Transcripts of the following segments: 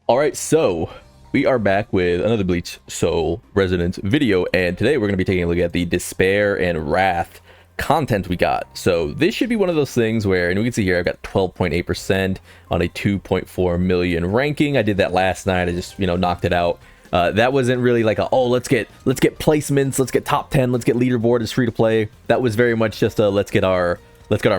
All right, so we are back with another Bleach Soul Resonance video, and today we're going to be taking a look at the Despair and Wrath content we got. So this should be one of those things where, and we can see here, I've got 12.8% on a 2.4 million ranking. I did that last night. I just, knocked it out. That wasn't really like a, oh, let's get placements, let's get top 10, let's get leaderboard, it's free to play. That was very much just a let's get our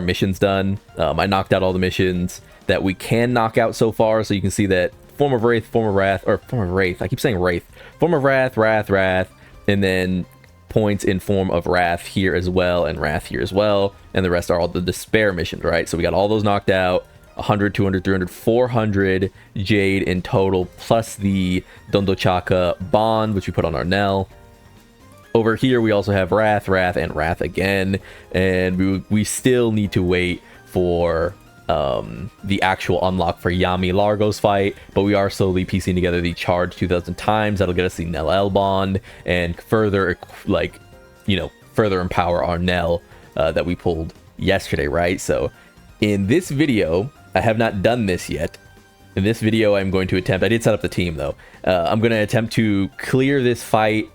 missions done. I knocked out all the missions that we can knock out so far, so you can see that form of Wrath, I keep saying Wraith. Form of Wrath, and then points in form of Wrath here as well, and Wrath here as well, and the rest are all the Despair missions, right? So we got all those knocked out, 100, 200, 300, 400 Jade in total, plus the Dondochaka Bond, which we put on our Nell. Over here, we also have Wrath, and Wrath again, and we still need to wait for the actual unlock for Yami Largo's fight, but we are slowly piecing together the charge 2000 times. That'll get us the Nelliel bond and further further empower our Nell that we pulled yesterday, right? So in this video, I have not done this yet. In this video, I'm going to attempt, I did set up the team though, I'm going to attempt to clear this fight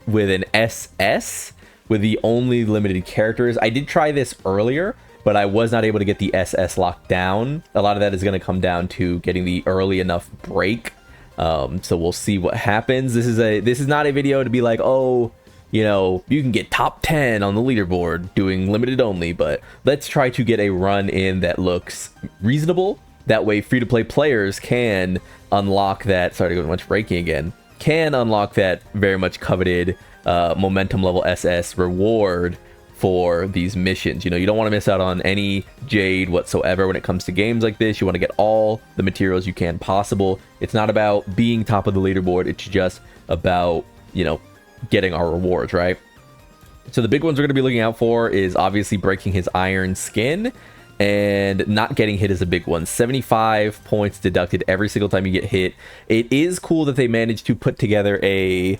with an SS with the only limited characters. I did try this earlier, but I was not able to get the SS locked down. A lot of that is going to come down to getting the early enough break. So we'll see what happens. This is not a video to be like, oh, you can get top 10 on the leaderboard doing limited only, but let's try to get a run in that looks reasonable. That way free-to-play players can unlock that, sorry to go much breaking again, can unlock that very much coveted momentum level SS reward for these missions. You don't want to miss out on any Jade whatsoever when it comes to games like this. You want to get all the materials you can possible. It's not about being top of the leaderboard. It's just about, getting our rewards, right? So the big ones we're going to be looking out for is obviously breaking his iron skin, and not getting hit is a big one. 75 points deducted every single time you get hit. It is cool that they managed to put together a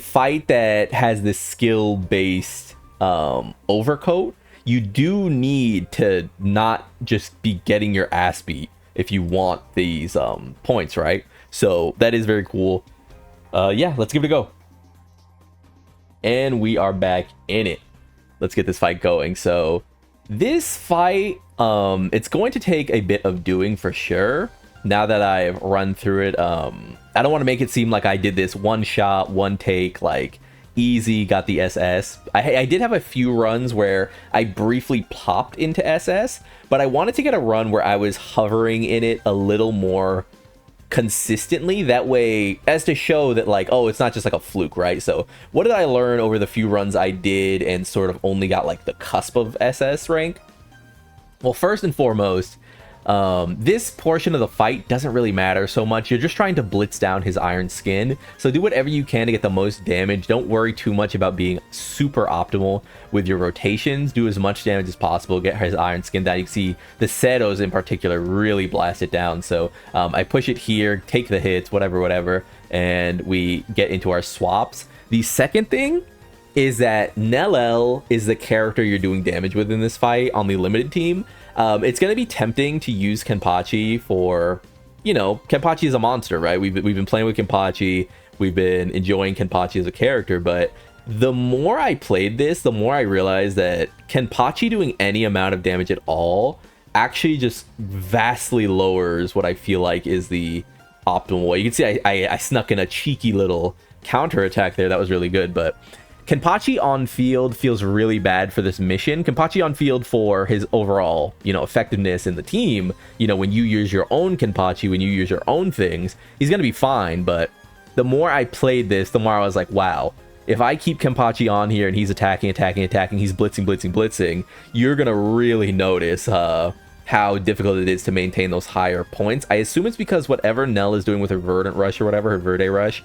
fight that has this skill-based overcoat. You do need to not just be getting your ass beat if you want these points, right? So that is very cool. Yeah, let's give it a go. And we are back in it. Let's get this fight going. So this fight, it's going to take a bit of doing for sure. Now that I've run through it, I don't want to make it seem like I did this one shot, one take, like easy, got the SS. I did have a few runs where I briefly popped into SS, but I wanted to get a run where I was hovering in it a little more consistently, that way as to show that, like, oh, it's not just like a fluke, right? So what did I learn over the few runs I did and sort of only got like the cusp of SS rank? Well, first and foremost, this portion of the fight doesn't really matter so much. You're just trying to blitz down his iron skin, so do whatever you can to get the most damage. Don't worry too much about being super optimal with your rotations. Do as much damage as possible, get his iron skin down. You can see the Setos in particular really blast it down, so I push it here, take the hits, whatever, and we get into our swaps. The second thing is that Nelliel is the character you're doing damage with in this fight on the limited team. It's going to be tempting to use Kenpachi for, Kenpachi is a monster, right? We've been playing with Kenpachi. We've been enjoying Kenpachi as a character, but the more I played this, the more I realized that Kenpachi doing any amount of damage at all actually just vastly lowers what I feel like is the optimal way. You can see I snuck in a cheeky little counter attack there. That was really good, but Kenpachi on field feels really bad for this mission. Kenpachi on field for his overall, effectiveness in the team, when you use your own Kenpachi, when you use your own things, he's going to be fine. But the more I played this, the more I was like, wow, if I keep Kenpachi on here and he's attacking, he's blitzing, you're going to really notice how difficult it is to maintain those higher points. I assume it's because whatever Nell is doing with her Verdant Rush or whatever, her Verde Rush,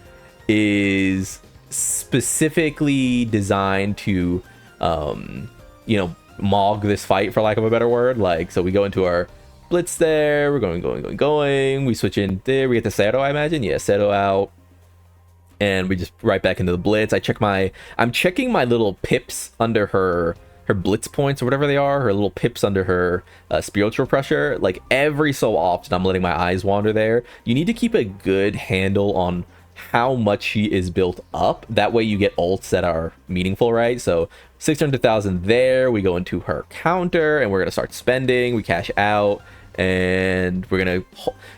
is specifically designed to mog this fight, for lack of a better word. Like, so we go into our blitz there, we're going, we switch in there, we get the Seto, I imagine. Yeah, Seto out, and we just right back into the blitz. I'm checking my little pips under her her blitz points or whatever they are, her little pips under her spiritual pressure, like every so often I'm letting my eyes wander there. You need to keep a good handle on how much she is built up. That way you get ults that are meaningful, right? So 600,000 there, we go into her counter and we're gonna start spending, we cash out, and we're gonna...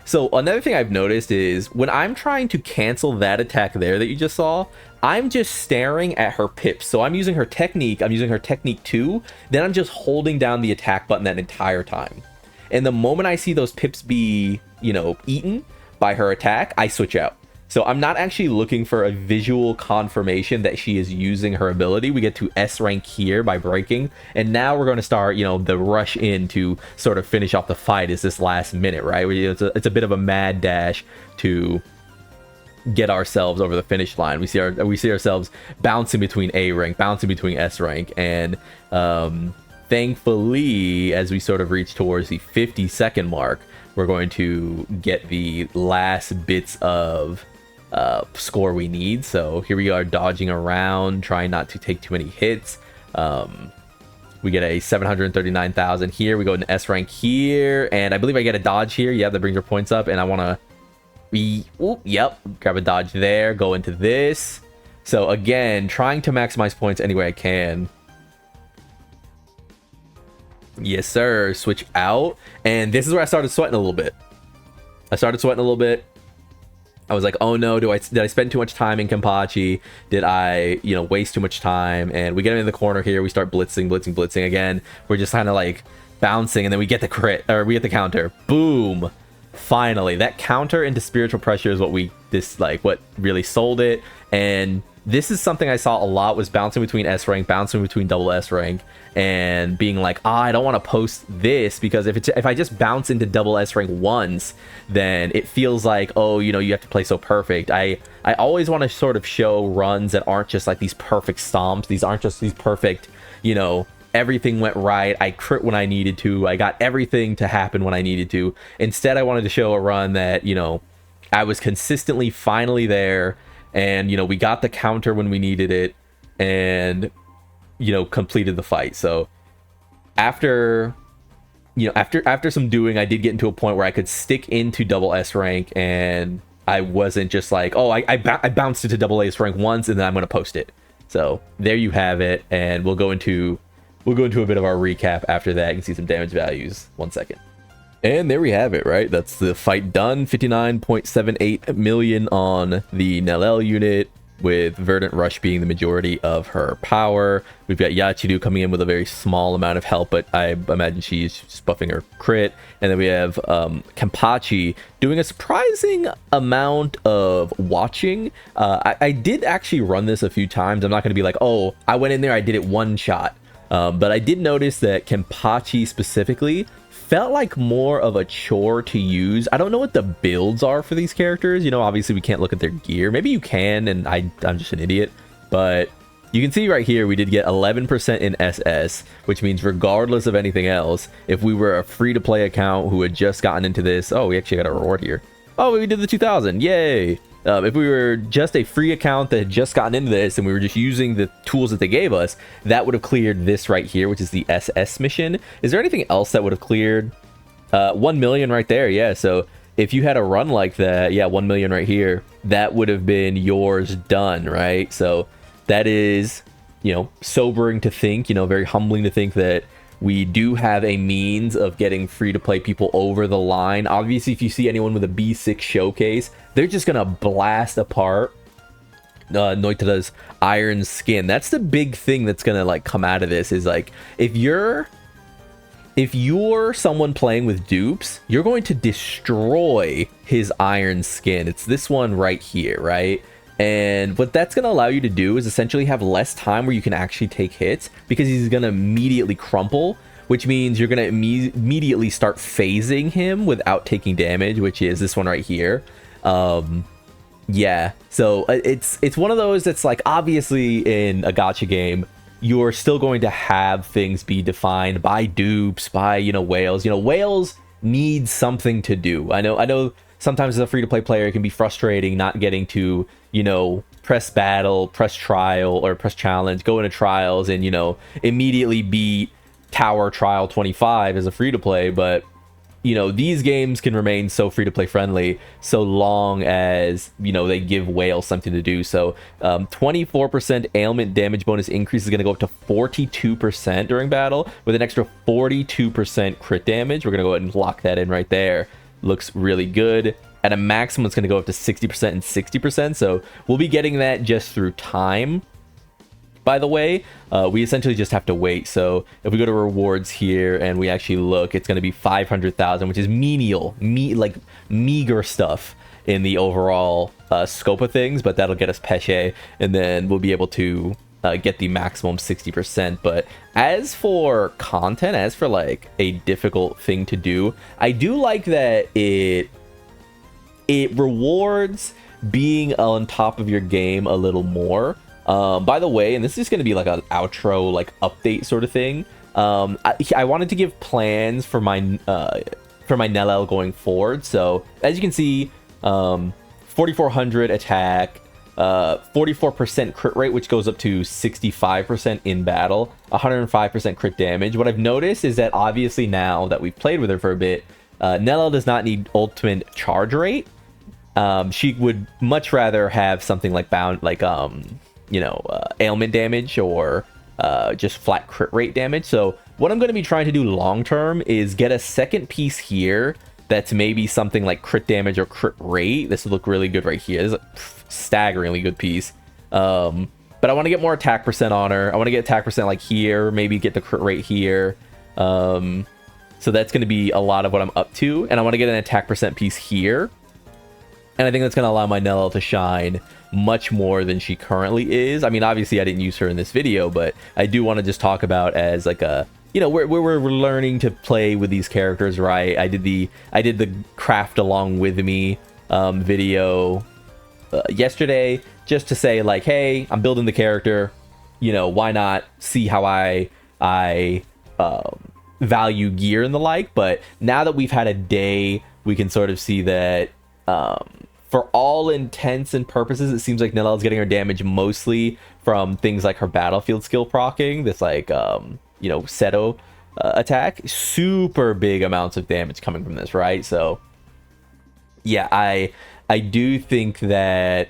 So another thing I've noticed is when I'm trying to cancel that attack there that you just saw, I'm just staring at her pips. So I'm using her technique, I'm using her technique 2, then I'm just holding down the attack button that entire time. And the moment I see those pips be, you know, eaten by her attack, I switch out. So I'm not actually looking for a visual confirmation that she is using her ability. We get to S rank here by breaking, and now we're going to start, you know, the rush in to sort of finish off the fight is this last minute, right? It's a bit of a mad dash to get ourselves over the finish line. We see ourselves bouncing between A rank, bouncing between S rank, and thankfully, as we sort of reach towards the 50-second mark, we're going to get the last bits of score we need. So here we are dodging around, trying not to take too many hits. We get a 739,000 here. We go into S rank here, and I believe I get a dodge here. Yeah, that brings our points up, and I want to yep, grab a dodge there, go into this. So again, trying to maximize points any way I can. Yes, sir. Switch out, and this is where I started sweating a little bit. I was like, oh no, did I spend too much time in Kenpachi? Did I, you know, waste too much time? And we get in the corner here, we start blitzing again. We're just kind of like bouncing, and then we get the crit, or we get the counter. Boom. Finally, that counter into spiritual pressure is what what really sold it. And this is something I saw a lot, was bouncing between S rank, bouncing between double S rank, and being like, I don't want to post this, because if I just bounce into double S rank once, then it feels like, oh, you know, you have to play so perfect. I always want to sort of show runs that aren't just like these perfect stomps. These aren't just these perfect, you know, everything went right, I crit when I needed to, I got everything to happen when I needed to. Instead, I wanted to show a run that, you know, I was consistently finally there, and, you know, we got the counter when we needed it, and, you know, completed the fight. So after some doing, I did get into a point where I could stick into double S rank, and I wasn't just like, oh, I bounced into double S rank once and then I'm going to post it. So there you have it, and we'll go into a bit of our recap after that. You can see some damage values. 1 second. And there we have it, right? That's the fight done. 59.78 million on the Nelliel unit, with Verdant Rush being the majority of her power. We've got Yachiru coming in with a very small amount of help, but I imagine she's just buffing her crit. And then we have Kenpachi doing a surprising amount of watching. I did actually run this a few times. I'm not going to be like, oh, I went in there, I did it one shot. But I did notice that Kenpachi specifically felt like more of a chore to use. I don't know what the builds are for these characters. You know, obviously we can't look at their gear. Maybe you can, and I'm just an idiot. But you can see right here, we did get 11% in SS, which means regardless of anything else, if we were a free-to-play account who had just gotten into this... Oh, we actually got a reward here. Oh, we did the 2,000. Yay! If we were just a free account that had just gotten into this and we were just using the tools that they gave us, that would have cleared this right here, which is the SS mission. Is there anything else that would have cleared? 1 million right there. Yeah, so if you had a run like that, yeah, 1 million right here, that would have been yours done, right? So that is, you know, sobering to think, you know, very humbling to think that we do have a means of getting free-to-play people over the line. Obviously, if you see anyone with a B6 showcase, they're just going to blast apart Noitada's iron skin. That's the big thing that's going to, like, come out of this, is, like, if you're someone playing with dupes, you're going to destroy his iron skin. It's this one right here, right? And what that's going to allow you to do is essentially have less time where you can actually take hits, because he's going to immediately crumple, which means you're going to immediately start phasing him without taking damage, which is this one right here. Yeah, so it's one of those that's like, obviously in a gacha game, you're still going to have things be defined by dupes, by, you know, whales. You know, whales need something to do. I know sometimes as a free-to-play player, it can be frustrating not getting to, you know, press battle, press trial, or press challenge, go into trials, and, you know, immediately beat Tower Trial 25 as a free-to-play. But, you know, these games can remain so free-to-play friendly so long as, you know, they give whales something to do. So 24% ailment damage bonus increase is going to go up to 42% during battle, with an extra 42% crit damage. We're going to go ahead and lock that in right there. Looks really good. At a maximum, it's going to go up to 60% and 60%. So we'll be getting that just through time. By the way, we essentially just have to wait. So if we go to rewards here and we actually look, it's going to be 500,000, which is menial, like meager stuff in the overall scope of things. But that'll get us Peche, and then we'll be able to get the maximum 60%. But as for content, as for like a difficult thing to do, I do like that it rewards being on top of your game a little more. By the way, and this is going to be like an outro, like update sort of thing. I wanted to give plans for my Nelliel going forward. So as you can see, 4,400 attack, 44% crit rate, which goes up to 65% in battle, 105% crit damage. What I've noticed is that obviously now that we've played with her for a bit, Nelliel does not need ultimate charge rate. She would much rather have something like you know, ailment damage or just flat crit rate damage. So what I'm going to be trying to do long term is get a second piece here that's maybe something like crit damage or crit rate. This would look really good right here. This is a staggeringly good piece. But I want to get more attack percent on her. I want to get attack percent like here, maybe get the crit rate here. So that's going to be a lot of what I'm up to. And I want to get an attack percent piece here. And I think that's going to allow my Nelliel to shine much more than she currently is. I mean, obviously I didn't use her in this video, but I do want to just talk about as like a, you know, we're learning to play with these characters, right? I did the craft along with me video yesterday, just to say like, hey, I'm building the character, you know, why not see how I value gear and the like. But now that we've had a day, we can sort of see that for all intents and purposes, it seems like Nelliel's getting her damage mostly from things like her battlefield skill proccing, this like you know, Seto attack. Super big amounts of damage coming from this, right? So yeah, I do think that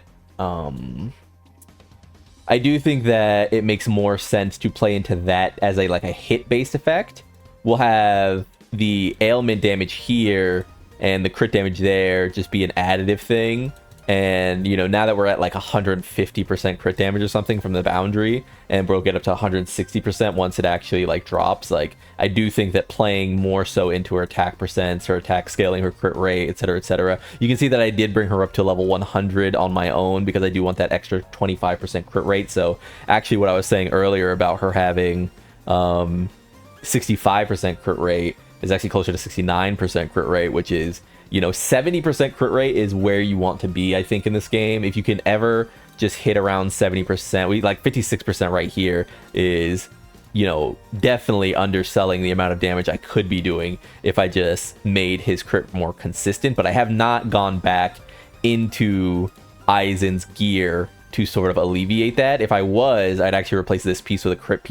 it makes more sense to play into that as a hit based effect. We'll have the ailment damage here and the crit damage there just be an additive thing. And, you know, now that we're at like 150% crit damage or something from the boundary, and we'll get up to 160% once it actually like drops, like I do think that playing more so into her attack percents, her attack scaling, her crit rate, etc., etc. You can see that I did bring her up to level 100 on my own because I do want that extra 25% crit rate. So actually what I was saying earlier about her having 65% crit rate is actually closer to 69% crit rate, which is, you know, 70% crit rate is where you want to be, I think, in this game. If you can ever just hit around 70%, we like 56% right here is, you know, definitely underselling the amount of damage I could be doing if I just made his crit more consistent. But I have not gone back into Aizen's gear to sort of alleviate that. If I was, I'd actually replace this piece with a crit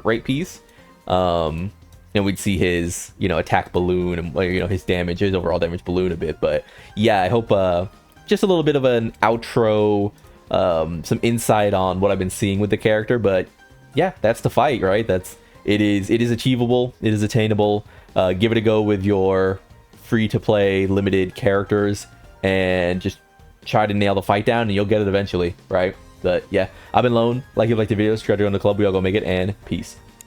rate piece. And we'd see his, you know, attack balloon and, you know, his damage, his overall damage balloon a bit. But yeah, I hope just a little bit of an outro, some insight on what I've been seeing with the character. But yeah, that's the fight, right? It is achievable, it is attainable. Give it a go with your free to play limited characters and just try to nail the fight down, and you'll get it eventually, right? But yeah, I've been Lone. Like, if you liked the video, subscribe to the club. We all go make it, and peace.